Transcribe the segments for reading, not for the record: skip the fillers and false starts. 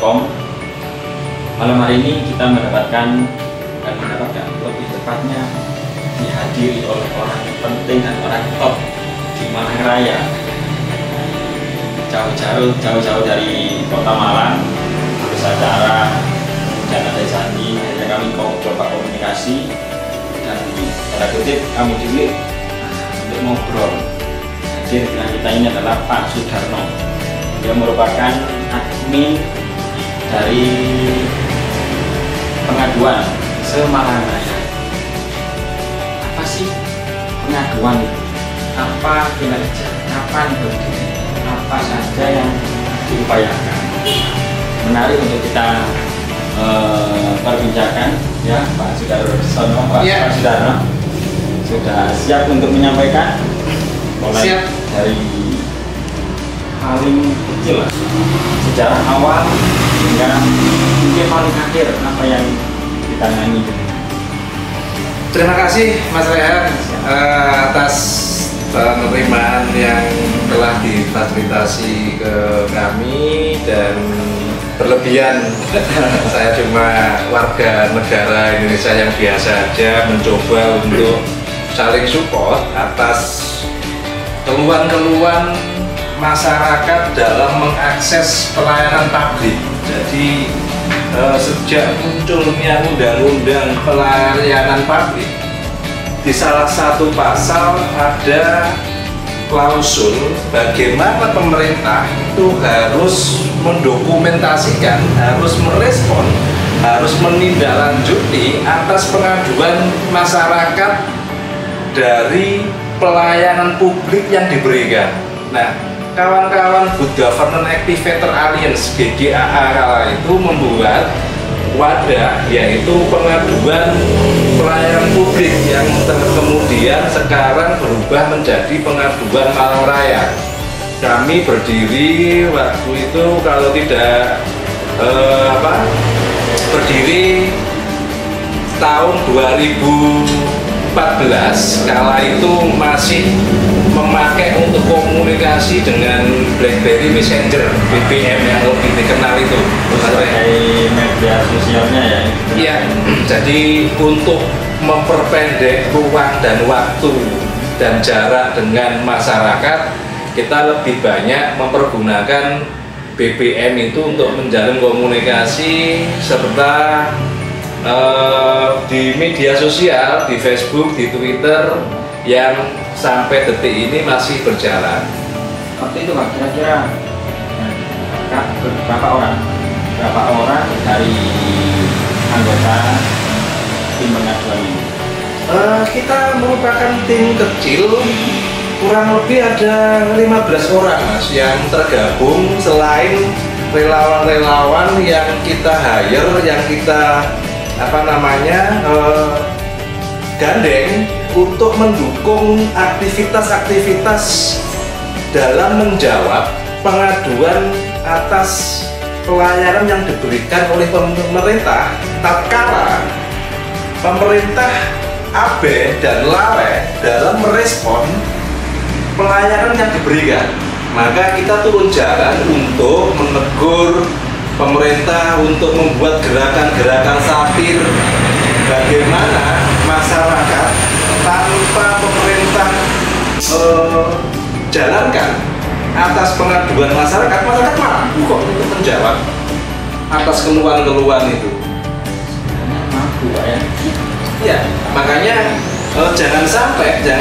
www.pt-pt.com. Malam hari ini kita mendapatkan lebih tepatnya dihadiri oleh orang penting dan orang top di Malang Raya. Jauh-jauh dari kota Malang, terus acara dan ada janji, hanya kami coba komunikasi dan pada kutip kami pilih untuk ngobrol. Hadir dengan kita ini adalah Pak Sudarno. Dia merupakan admin dari pengaduan se-Malang Raya. Apa sih pengaduan itu? Apa kinerja? Kapan berdiri? Apa saja yang diupayakan? Menarik untuk kita perbincangkan, ya Pak Sudarno. Pak Sudarno sudah siap untuk menyampaikan mulai dari paling kecil lah, sejarah awal hingga mungkin paling akhir apa yang ditangani. Terima kasih Mas Rehan atas penerimaan yang telah difasilitasi ke kami, dan berlebihan. Saya cuma warga negara Indonesia yang biasa aja mencoba untuk saling support atas keluhan-keluhan masyarakat dalam mengakses pelayanan publik. Jadi sejak munculnya undang-undang pelayanan publik, di salah satu pasal ada klausul bagaimana pemerintah itu harus mendokumentasikan, harus merespon, harus menindaklanjuti atas pengaduan masyarakat dari pelayanan publik yang diberikan. Nah, kawan-kawan Good Governance Activator Alliance GGAA kala itu membuat wadah, yaitu pengaduan pelayanan publik, yang kemudian sekarang berubah menjadi pengaduan Malang Raya. Kami berdiri waktu itu kalau tidak berdiri tahun 2014, kala itu masih memakai untuk komunikasi dengan BlackBerry Messenger BBM yang lebih dikenal itu sebagai media sosialnya ya. Iya, jadi untuk memperpendek ruang dan waktu dan jarak dengan masyarakat, kita lebih banyak mempergunakan BBM itu untuk menjalin komunikasi, serta di media sosial, di Facebook, di Twitter, yang sampai detik ini masih berjalan. Waktu itu Pak, kira-kira berapa orang dari anggota tim pengaduan ini? Kita merupakan tim kecil, kurang lebih ada 15 orang Mas, yang tergabung. Selain relawan-relawan yang kita hire, yang kita gandeng untuk mendukung aktivitas-aktivitas dalam menjawab pengaduan atas pelayanan yang diberikan oleh pemerintah tatkala pemerintah abe dan lalai dalam merespon pelayanan yang diberikan. Maka kita turun jalan untuk menegur pemerintah, untuk membuat gerakan-gerakan satir bagaimana masyarakat tanpa pemerintah jalankan atas pengaduan masyarakat mampu kok untuk menjawab atas keluhan-keluhan itu. Mampu Pak ya? Ya, makanya jangan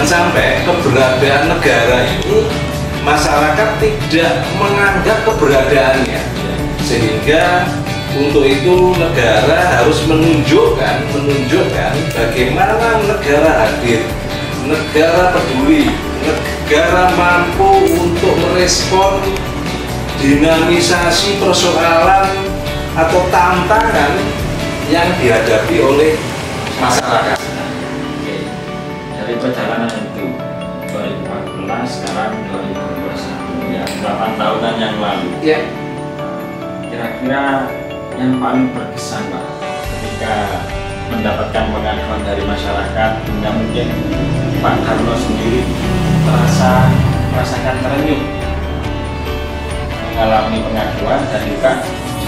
sampai keberadaan negara ini masyarakat tidak menganggap keberadaannya, sehingga untuk itu negara harus menunjukkan bagaimana negara hadir, negara peduli, negara mampu untuk merespon dinamisasi persoalan atau tantangan yang dihadapi oleh masyarakat. Oke. Dari perjalanan itu 2014 sekarang 2021 ya, 8 tahunan yang lalu. Ya. Kira-kira yang paling berkesan Pak ketika mendapatkan pengaduan dari masyarakat, hingga mungkin Pak Darno sendiri merasakan terenyuh mengalami pengaduan dan juga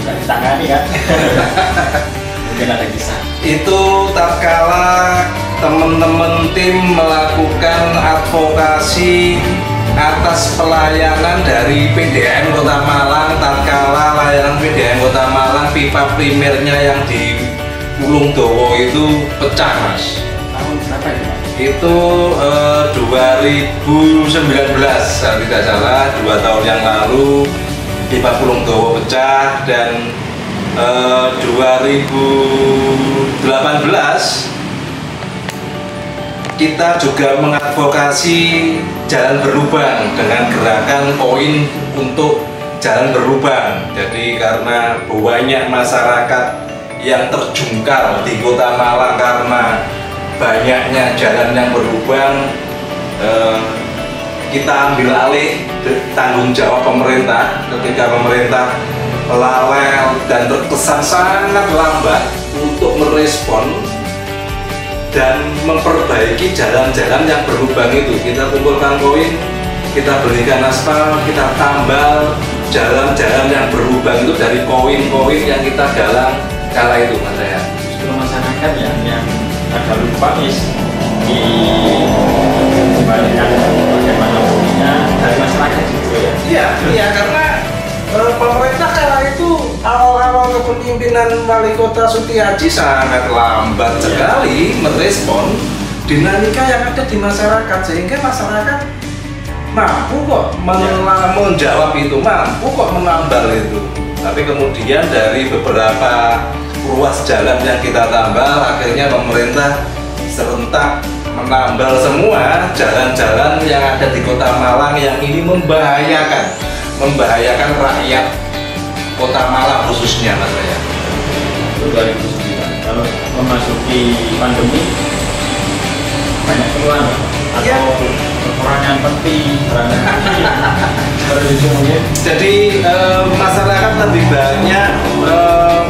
nggak ditangani kan. Mungkin ada kisah. Itu tatkala teman-teman tim melakukan advokasi atas pelayanan dari PDAM Kota Malang, tatkala layanan PDAM Kota Malang pipa primernya yang di Pulung Dowo itu pecah, Mas. Tahun berapa itu, Pak? Itu 2019 kalau tidak salah, 2 tahun yang lalu pipa Pulung Dowo pecah. Dan 2018 kita juga mengadvokasi jalan berlubang dengan gerakan koin untuk jalan berlubang. Jadi karena banyak masyarakat yang terjungkal di Kota Malang karena banyaknya jalan yang berlubang, kita ambil alih tanggung jawab pemerintah ketika pemerintah lalai dan terkesan sangat lambat untuk merespon dan memperbaiki jalan-jalan yang berlubang itu. Kita kumpulkan koin, kita belikan aspal, kita tambal jalan-jalan yang berlubang itu dari koin-koin yang kita galang kala itu, Mas saya. Justru masyarakat yang agak lupa nih dibalikan bagaimana buktinya dari masyarakat juga ya. Iya, karena pemerintah kala itu awal-awal kepemimpinan Wali Kota Sutiaji sangat lambat sekali merespon dinamika yang ada di masyarakat, sehingga masyarakat mampu kok menjawab itu, mampu kok menambal itu. Tapi kemudian dari beberapa ruas jalan yang kita tambal, akhirnya pemerintah serentak menambal semua jalan-jalan yang ada di Kota Malang yang ini membahayakan rakyat Kota Malang khususnya, Mas saya. 2009 kalau memasuki pandemi banyak keluhan atau kekurangan penting jadi masyarakat lebih banyak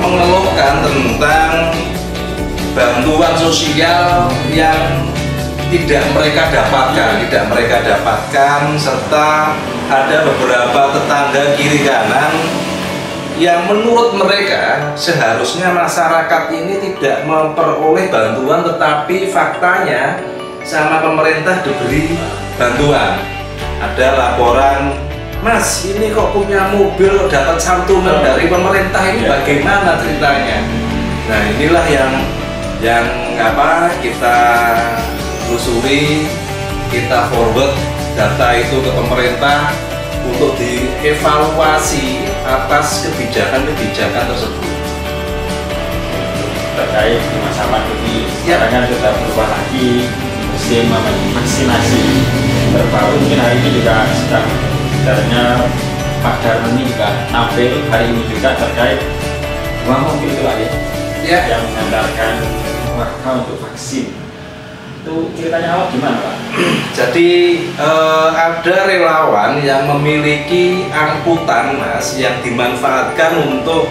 mengeluhkan tentang bantuan sosial yang tidak mereka dapatkan, serta ada beberapa tetangga kiri kanan yang menurut mereka seharusnya masyarakat ini tidak memperoleh bantuan, tetapi faktanya sama pemerintah diberi bantuan. Ada laporan, Mas ini kok punya mobil dapat santunan dari pemerintah, ini bagaimana ceritanya? Nah inilah yang kita telusuri, kita forward data itu ke pemerintah untuk dievaluasi atas kebijakan tersebut. Terkait di masa pandemi sekarang kan sudah berubah lagi musim vaksinasi terbaru. Mungkin hari ini juga sedang sebenarnya Pak Darmani juga tampil hari ini juga terkait mobil itu lagi yang mengantarkan warga untuk vaksin. Itu ceritanya awal gimana, Pak? Jadi ada relawan yang memiliki angkutan, Mas, yang dimanfaatkan untuk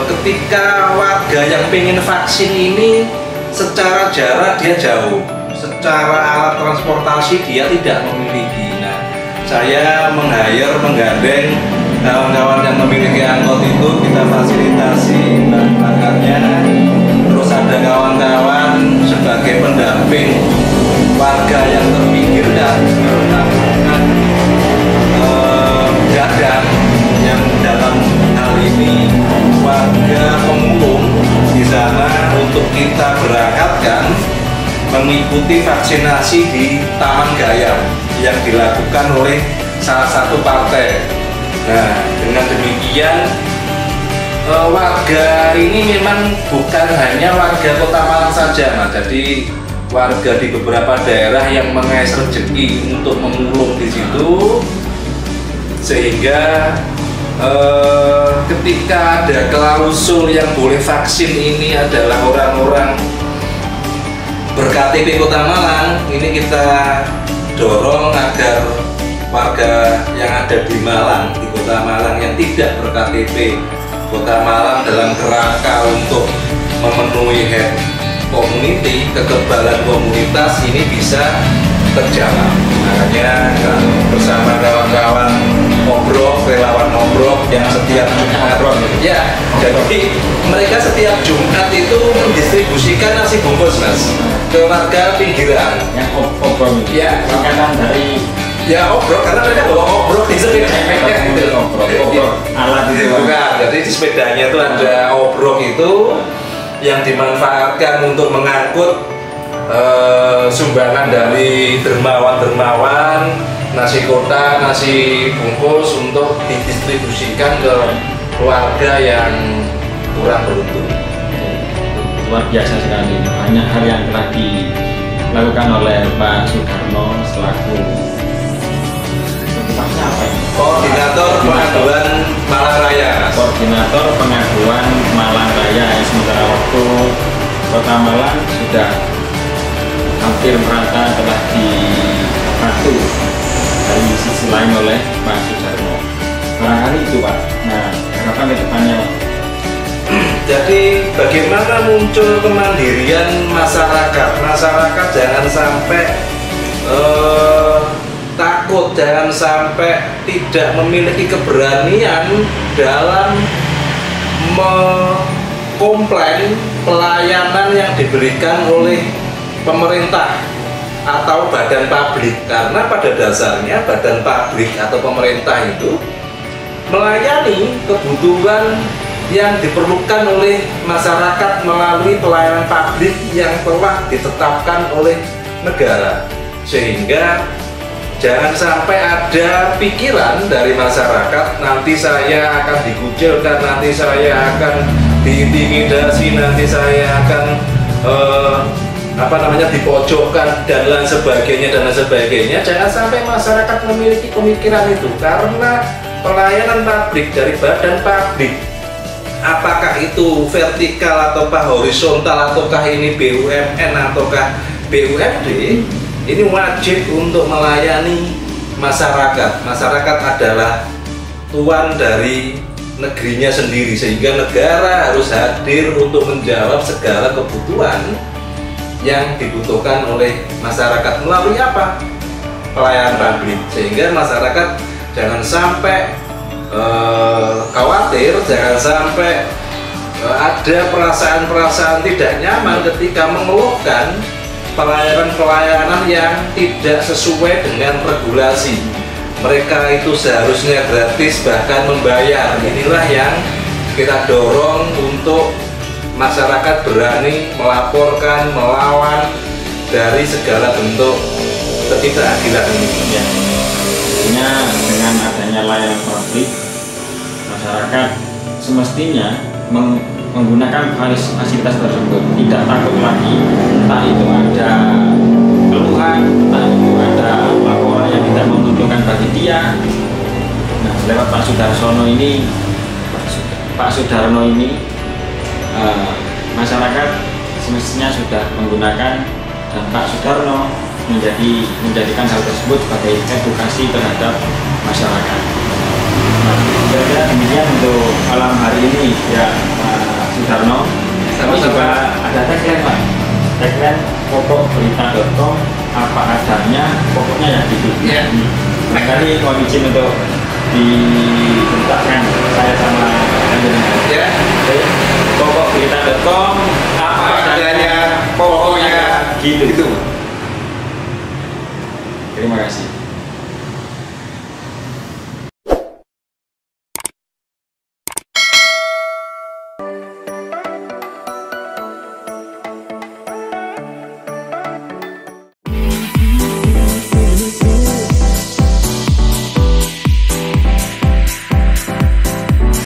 ketika warga yang pengen vaksin ini secara jarak dia jauh, secara alat transportasi dia tidak memiliki. Nah, saya menggandeng kawan-kawan yang memiliki angkot itu, kita fasilitasi bahan bakarnya. Terus ada kawan-kawan sebagai pendamping warga yang terpinggir dan melakukan gadang yang dalam hal ini warga pemulung di sana untuk kita berangkatkan mengikuti vaksinasi di Taman Gayam yang dilakukan oleh salah satu partai. Nah, dengan demikian warga ini memang bukan hanya warga Kota Malang saja, Mas. Jadi warga di beberapa daerah yang mengais rezeki untuk memulung di situ, sehingga ketika ada klausul yang boleh vaksin ini adalah orang-orang ber-KTP Kota Malang, ini kita dorong agar warga yang ada di Malang, di Kota Malang yang tidak ber-KTP Kota Malang dalam kerangka untuk memenuhi herd community, kekebalan komunitas ini bisa terjawab. Makanya bersama kawan-kawan relawan obrok yang setiap Obrok gitu. ya, jadi mereka setiap Jumat itu mendistribusikan nasi bungkus mas ke warga pinggiran. Yang obrok itu. Ya. Singkatan dari Ya obrok karena mereka bawa obrok di sepedanya gitu. obrok alat itu. Bukan, jadi di sepedanya itu ada obrok itu yang dimanfaatkan untuk mengangkut sumbangan dari dermawan-dermawan, nasi kotak, nasi bungkus untuk didistribusikan ke keluarga yang kurang beruntung. Luar biasa sekali, banyak hal yang telah dilakukan oleh Pak Sudarno selaku apa ini? Koordinator pengaduan Malang Raya. Koordinator pengaduan Malang Raya. Sementara waktu Kota Malang sudah hampir merata telah dibantu dari sisi lain oleh Pak Sudarno. Barangkali itu Pak. Nah, harapan ke depannya Pak. Jadi bagaimana muncul kemandirian masyarakat? Masyarakat jangan sampai takut, jangan sampai tidak memiliki keberanian dalam mengkomplain pelayanan yang diberikan oleh pemerintah atau badan publik, karena pada dasarnya badan publik atau pemerintah itu melayani kebutuhan yang diperlukan oleh masyarakat melalui pelayanan publik yang telah ditetapkan oleh negara. Sehingga jangan sampai ada pikiran dari masyarakat nanti saya akan dikucilkan, nanti saya akan diintimidasi, nanti saya akan dipojokkan dan lain sebagainya. Jangan sampai masyarakat memiliki pemikiran itu, karena pelayanan publik dari badan publik, apakah itu vertikal ataukah horizontal, ataukah ini BUMN ataukah BUMD, ini wajib untuk melayani masyarakat. Masyarakat adalah tuan dari negerinya sendiri, sehingga negara harus hadir untuk menjawab segala kebutuhan yang dibutuhkan oleh masyarakat melalui apa? Pelayanan publik. Sehingga masyarakat jangan sampai khawatir, jangan sampai ada perasaan-perasaan tidak nyaman ketika mengeluhkan pelayanan-pelayanan yang tidak sesuai dengan regulasi. Mereka itu seharusnya gratis, bahkan membayar. Inilah yang kita dorong untuk masyarakat berani melaporkan, melawan dari segala bentuk ketidakadilan ini. Ya. Artinya dengan adanya layanan publik, masyarakat semestinya menggunakan fasilitas tersebut, tidak takut lagi entah itu ada keluhan, entah itu ada laporan yang tidak menguntungkan bagi dia. Nah, lewat Pak Sudarno ini masyarakat semestinya sudah menggunakan, dan Pak Sudarno menjadikan hal tersebut sebagai edukasi terhadap masyarakat. Nah, kira-kira demikian untuk malam hari ini ya Pak Sudarno. Kami juga ada tagline Pak, tagline pokokberita.com, apa adanya, pokoknya ya gitu. Ya. Kali mohon izin untuk dibentakkan saya sama Anjana. Ya. Pokokberita.com, apa adanya, pokoknya gitu.